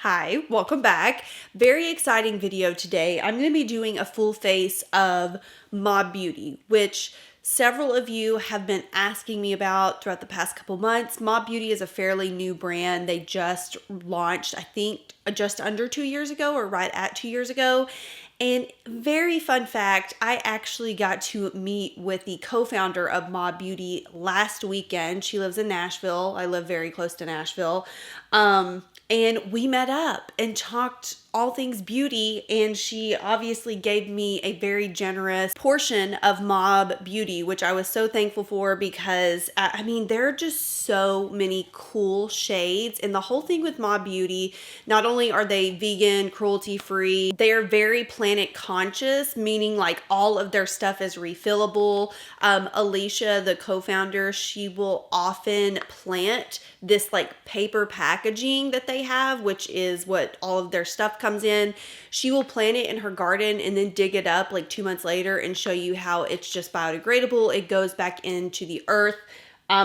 Hi, welcome back. Very exciting video today. I'm going to be doing a full face of Mob Beauty, which several of you have been asking me about throughout the past couple months. Mob Beauty is a fairly new brand. They just launched, I think, just under 2 years ago or right at 2 years ago. And very fun fact, I actually got to meet with the co-founder of Mob Beauty last weekend. She lives in Nashville. I live very close to Nashville. And we met up and talked all things beauty, and she obviously gave me a very generous portion of Mob Beauty, which I was so thankful for because, I mean, there are just so many cool shades. And the whole thing with Mob Beauty, not only are they vegan, cruelty-free, they are very planet conscious, meaning like all of their stuff is refillable. Alicia, the co-founder, she will often plant this like paper packaging that they have, which is what all of their stuff comes in. She will plant it in her garden and then dig it up like 2 months later and show you how it's just biodegradable. It goes back into the earth.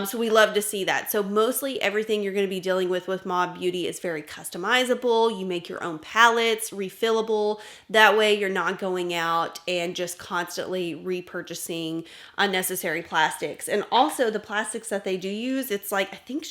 So we love to see that. So mostly everything you're going to be dealing with Mob Beauty is very customizable. You make your own palettes, refillable. That way you're not going out and just constantly repurchasing unnecessary plastics. And also the plastics that they do use, it's like, I think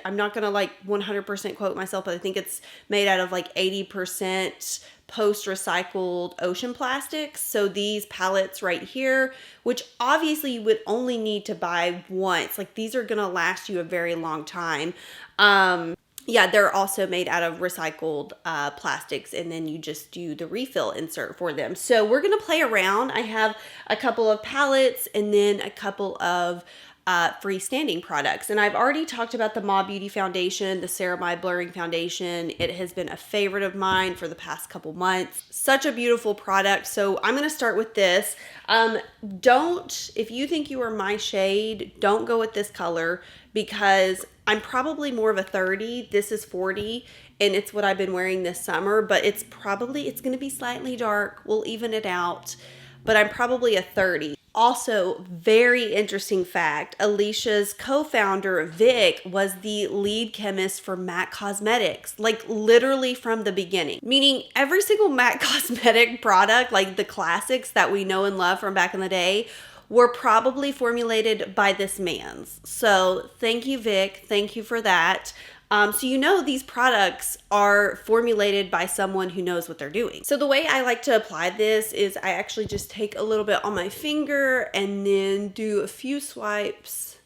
I'm not going to like 100% quote myself, but I think it's made out of like 80% post-recycled ocean plastics. So these palettes right here, which obviously you would only need to buy once, like these are gonna last you a very long time. Yeah, they're also made out of recycled plastics, and then you just do the refill insert for them. So we're gonna play around. I have a couple of palettes and then a couple of freestanding products. And I've already talked about the Mob Beauty Foundation, the Ceremide Blurring Foundation. It has been a favorite of mine for the past couple months. Such a beautiful product. So I'm going to start with this. If you think you are my shade, don't go with this color because I'm probably more of a 30. This is 40 and it's what I've been wearing this summer, but it's going to be slightly dark. We'll even it out, but I'm probably a 30. Also, very interesting fact, Alicia's co-founder, Vic, was the lead chemist for MAC Cosmetics, like literally from the beginning. Meaning every single MAC cosmetic product, like the classics that we know and love from back in the day, were probably formulated by this man's. So thank you, Vic. Thank you for that. So you know these products are formulated by someone who knows what they're doing. So the way I like to apply this is I actually just take a little bit on my finger and then do a few swipes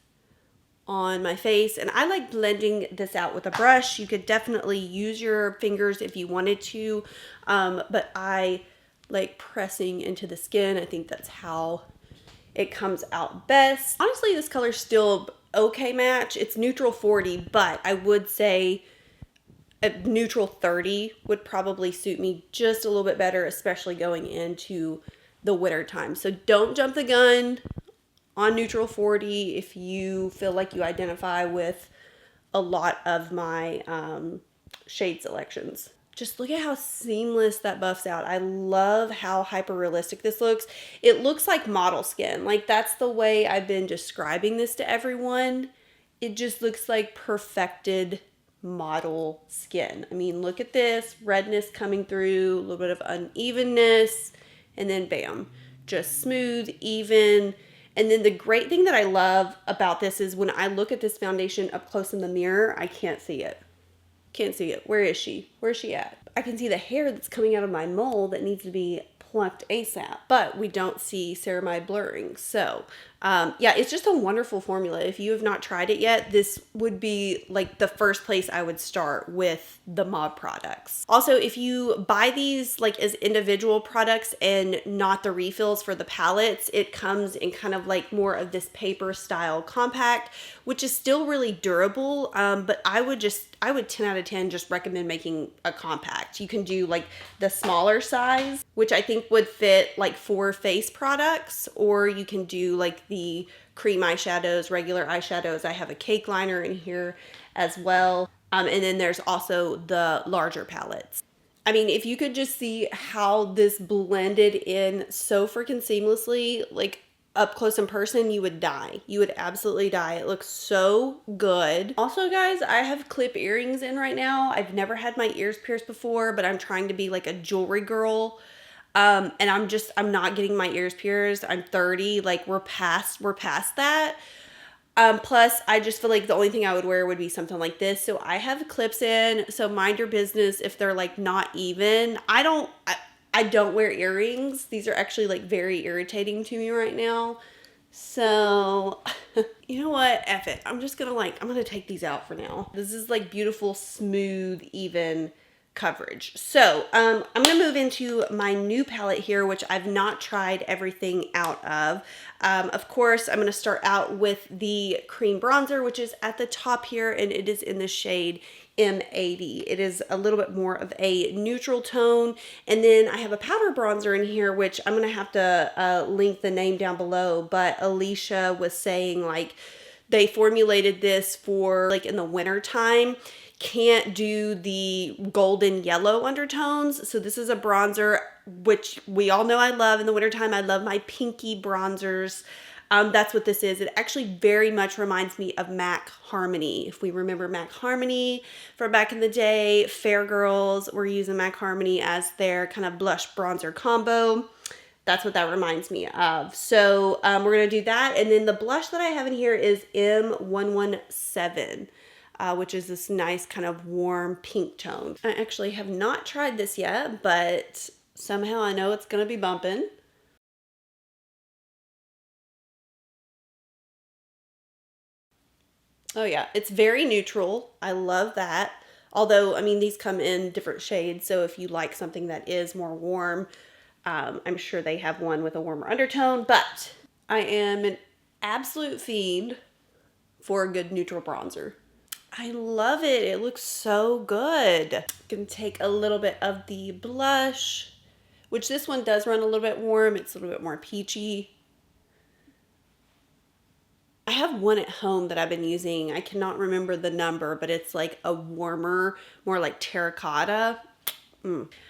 on my face. And I like blending this out with a brush. You could definitely use your fingers if you wanted to, but I like pressing into the skin. I think that's how it comes out best. Honestly, this color's still okay match. It's neutral 40, but I would say a neutral 30 would probably suit me just a little bit better, especially going into the winter time. So don't jump the gun on neutral 40 if you feel like you identify with a lot of my shade selections. Just look at how seamless that buffs out. I love how hyper realistic this looks. It looks like model skin. Like that's the way I've been describing this to everyone. It just looks like perfected model skin. I mean, look at this redness coming through, a little bit of unevenness, and then bam, just smooth, even. And then the great thing that I love about this is when I look at this foundation up close in the mirror, I can't see it. Can't see it. Where is she? Where's she at? I can see the hair that's coming out of my mole that needs to be plucked ASAP, but we don't see ceramide blurring. So yeah, it's just a wonderful formula. If you have not tried it yet, this would be like the first place I would start with the Mob products. Also, if you buy these like as individual products and not the refills for the palettes, it comes in kind of like more of this paper style compact, which is still really durable. But I would 10 out of 10 just recommend making a compact. You can do like the smaller size, which I think would fit like 4 face products, or you can do like the cream eyeshadows, regular eyeshadows. I have a cake liner in here as well. And then there's also the larger palettes. I mean, if you could just see how this blended in so freaking seamlessly, like up close in person, you would die. You would absolutely die. It looks so good. Also, guys, I have clip earrings in right now. I've never had my ears pierced before, but I'm trying to be like a jewelry girl. And I'm not getting my ears pierced. I'm 30. Like, we're past that. Plus, I just feel like the only thing I would wear would be something like this. So I have clips in. So mind your business if they're like not even. I don't wear earrings. These are actually like very irritating to me right now. So, you know what? F it. I'm gonna take these out for now. This is like beautiful, smooth, even coverage. So, I'm gonna move into my new palette here, which I've not tried everything out of. Of course, I'm gonna start out with the cream bronzer, which is at the top here, and it is in the shade M80. It is a little bit more of a neutral tone. And then I have a powder bronzer in here, which I'm gonna have to link the name down below, but Alicia was saying like they formulated this for like in the winter time. Can't do the golden yellow undertones. So this is a bronzer, which we all know I love in the wintertime. I love my pinky bronzers. That's what this is. It actually very much reminds me of MAC Harmony. If we remember MAC Harmony from back in the day, fair girls were using MAC Harmony as their kind of blush bronzer combo. That's what that reminds me of. So we're going to do that. And then the blush that I have in here is M117. Which is this nice kind of warm pink tone. I actually have not tried this yet, but somehow I know it's gonna be bumping. Oh yeah, it's very neutral. I love that. Although, I mean, these come in different shades, so if you like something that is more warm, I'm sure they have one with a warmer undertone, but I am an absolute fiend for a good neutral bronzer. I love it. It looks so good. I'm gonna take a little bit of the blush, which this one does run a little bit warm. It's a little bit more peachy. I have one at home that I've been using. I cannot remember the number, but it's like a warmer, more like terracotta.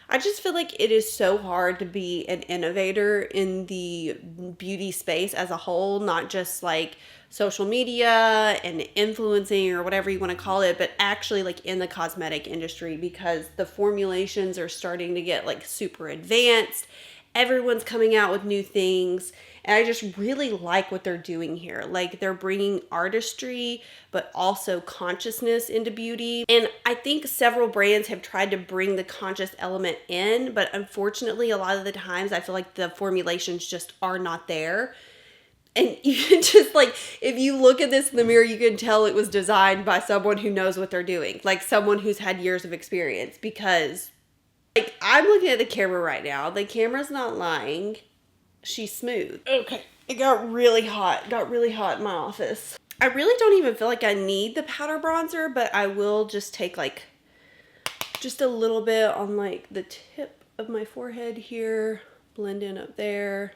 I just feel like it is so hard to be an innovator in the beauty space as a whole, not just like social media and influencing or whatever you want to call it, but actually like in the cosmetic industry, because the formulations are starting to get like super advanced. Everyone's coming out with new things. And I just really like what they're doing here. Like, they're bringing artistry, but also consciousness into beauty. And I think several brands have tried to bring the conscious element in, but unfortunately, a lot of the times I feel like the formulations just are not there. And you can just like, if you look at this in the mirror, you can tell it was designed by someone who knows what they're doing. Like someone who's had years of experience, because like I'm looking at the camera right now. The camera's not lying. She's smooth. Okay. It got really hot. It got really hot in my office. I really don't even feel like I need the powder bronzer, but I will just take like just a little bit on like the tip of my forehead here. Blend in up there.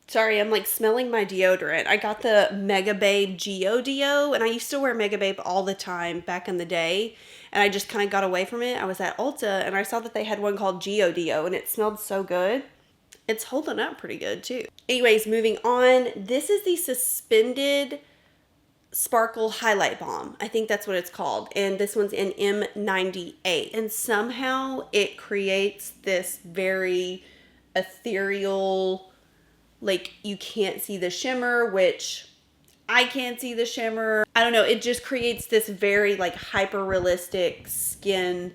Sorry, I'm like smelling my deodorant. I got the Mega Babe Geo Deo, and I used to wear Mega Babe all the time back in the day, and I just kind of got away from it. I was at Ulta, and I saw that they had one called Geo Deo, and it smelled so good. It's holding up pretty good, too. Anyways, moving on. This is the Suspended Sparkle Highlight Balm. I think that's what it's called, and this one's in M98. And somehow it creates this very ethereal, like you can't see the shimmer, which I can't see the shimmer. I don't know. It just creates this very like hyper realistic skin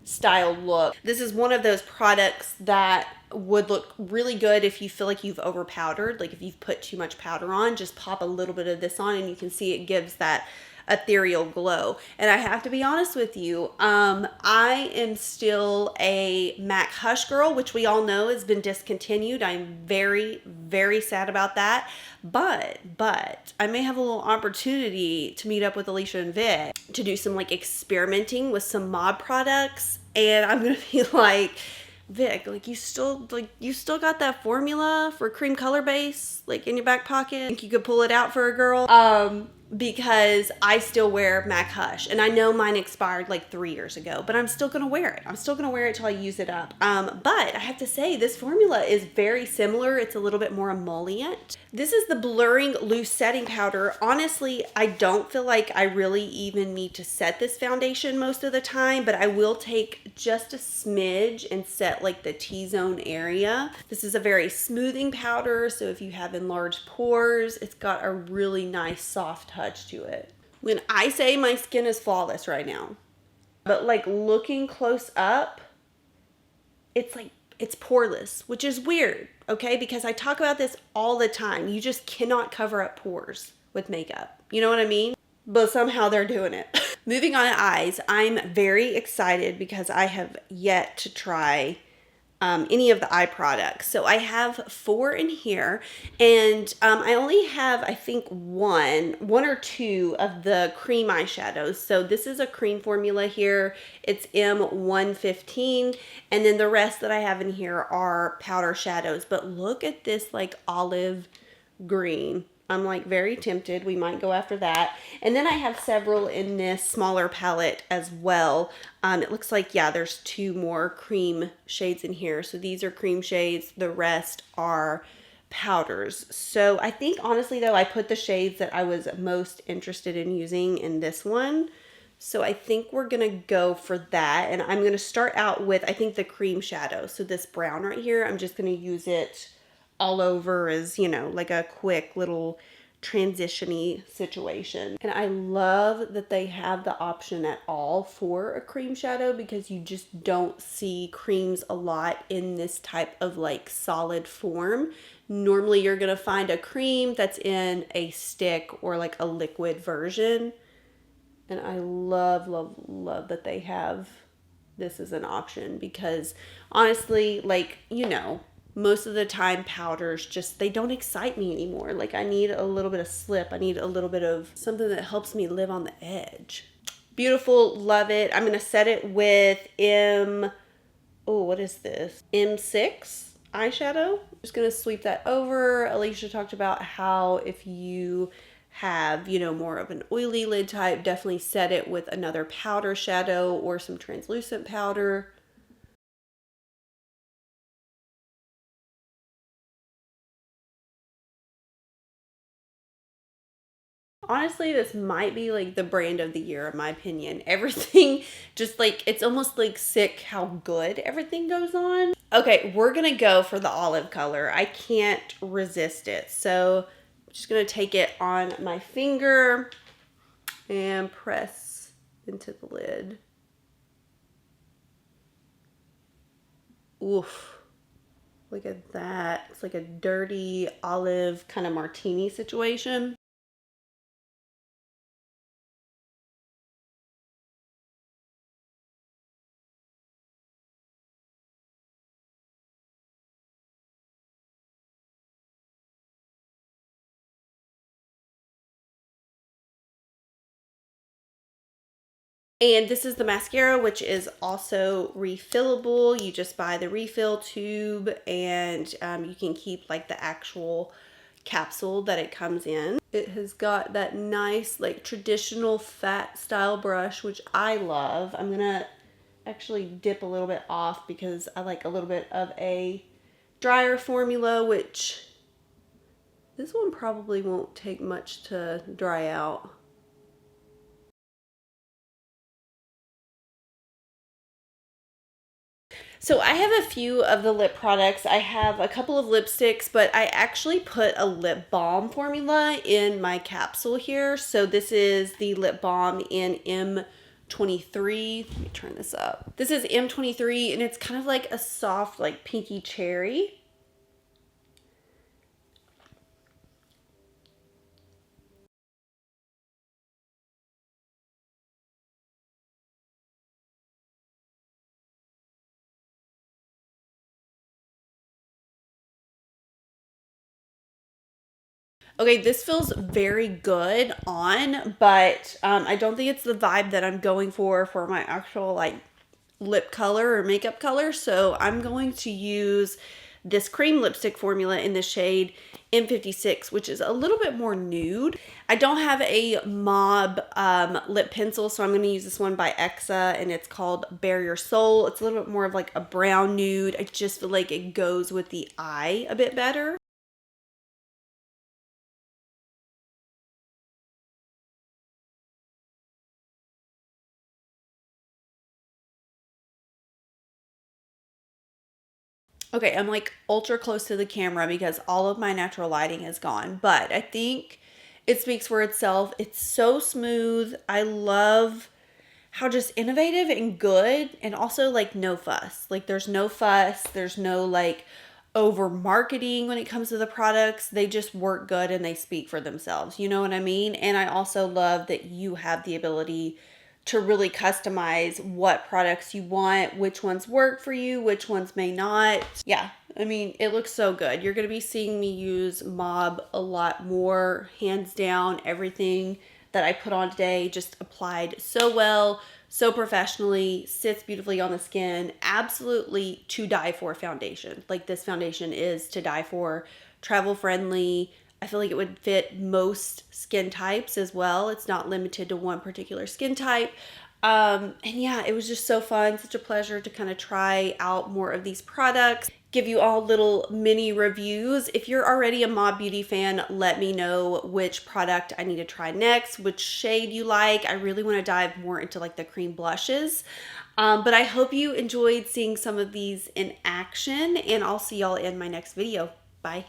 style look. This is one of those products that would look really good if you feel like you've over powdered. Like if you've put too much powder on, just pop a little bit of this on and you can see it gives that ethereal glow. And I have to be honest with you, I am still a MAC Hush girl, which we all know has been discontinued. I'm very, very sad about that. But I may have a little opportunity to meet up with Alicia and Vic to do some like experimenting with some mod products. And I'm gonna be like, Vic, like you still got that formula for cream color base like in your back pocket? Think you could pull it out for a girl? because I still wear MAC Hush, and I know mine expired like 3 years ago, but I'm still gonna wear it. I'm still gonna wear it till I use it up. But I have to say, this formula is very similar. It's a little bit more emollient. This is the Blurring Loose Setting Powder. Honestly, I don't feel like I really even need to set this foundation most of the time, but I will take just a smidge and set like the T-zone area. This is a very smoothing powder, so if you have enlarged pores, it's got a really nice soft touch to it. When I say my skin is flawless right now, but like looking close up, it's like it's poreless, which is weird, okay? Because I talk about this all the time. You just cannot cover up pores with makeup. You know what I mean? But somehow they're doing it. Moving on to eyes, I'm very excited because I have yet to try any of the eye products. So I have 4 in here, and I only have, I think, one or two of the cream eyeshadows. So this is a cream formula here. It's M115, and then the rest that I have in here are powder shadows. But look at this like olive green. I'm like very tempted. We might go after that. And then I have several in this smaller palette as well. It looks like, yeah, there's 2 more cream shades in here. So these are cream shades. The rest are powders. So I think honestly though, I put the shades that I was most interested in using in this one. So I think we're going to go for that. And I'm going to start out with, I think, the cream shadow. So this brown right here, I'm just going to use it all over as, you know, like a quick little transition-y situation. And I love that they have the option at all for a cream shadow, because you just don't see creams a lot in this type of like solid form. Normally you're gonna find a cream that's in a stick or like a liquid version. And I love, love, love that they have this as an option, because honestly, like, you know, most of the time powders just, they don't excite me anymore. Like I need a little bit of slip. I need a little bit of something that helps me live on the edge. Beautiful, love it. I'm going to set it with what is this? M6 eyeshadow. Just going to sweep that over. Alicia talked about how if you have, you know, more of an oily lid type, definitely set it with another powder shadow or some translucent powder. Honestly, this might be like the brand of the year in my opinion. Everything just like, it's almost like sick how good everything goes on. Okay, we're gonna go for the olive color. I can't resist it. So I'm just gonna take it on my finger and press into the lid. Oof. Look at that. It's like a dirty olive kind of martini situation. And this is the mascara, which is also refillable. You just buy the refill tube, and you can keep like the actual capsule that it comes in. It has got that nice like traditional fat style brush, which I love. I'm gonna actually dip a little bit off because I like a little bit of a drier formula, which this one probably won't take much to dry out. So I have a few of the lip products. I have a couple of lipsticks, but I actually put a lip balm formula in my capsule here. So this is the lip balm in M23. Let me turn this up. This is M23, and it's kind of like a soft, like pinky cherry. Okay, this feels very good on, but I don't think it's the vibe that I'm going for my actual like lip color or makeup color. So I'm going to use this cream lipstick formula in the shade M56, which is a little bit more nude. I don't have a mauve lip pencil, so I'm going to use this one by Exa, and it's called Bare Your Soul. It's a little bit more of like a brown nude. I just feel like it goes with the eye a bit better. Okay, I'm like ultra close to the camera because all of my natural lighting is gone, but I think it speaks for itself. It's so smooth. I love how just innovative and good, and also like no fuss. Like there's no fuss, there's no like over marketing when it comes to the products. They just work good and they speak for themselves. You know what I mean? And I also love that you have the ability to really customize what products you want, which ones work for you, which ones may not. Yeah, I mean, it looks so good. You're going to be seeing me use Mob a lot more, hands down. Everything that I put on today just applied so well, so professionally, sits beautifully on the skin. Absolutely to die for foundation. Like this foundation is to die for, travel friendly. I feel like it would fit most skin types as well. It's not limited to one particular skin type. And yeah, it was just so fun, such a pleasure to kind of try out more of these products, give you all little mini reviews. If you're already a Mob Beauty fan, let me know which product I need to try next, which shade you like. I really want to dive more into like the cream blushes. But I hope you enjoyed seeing some of these in action, and I'll see y'all in my next video. Bye.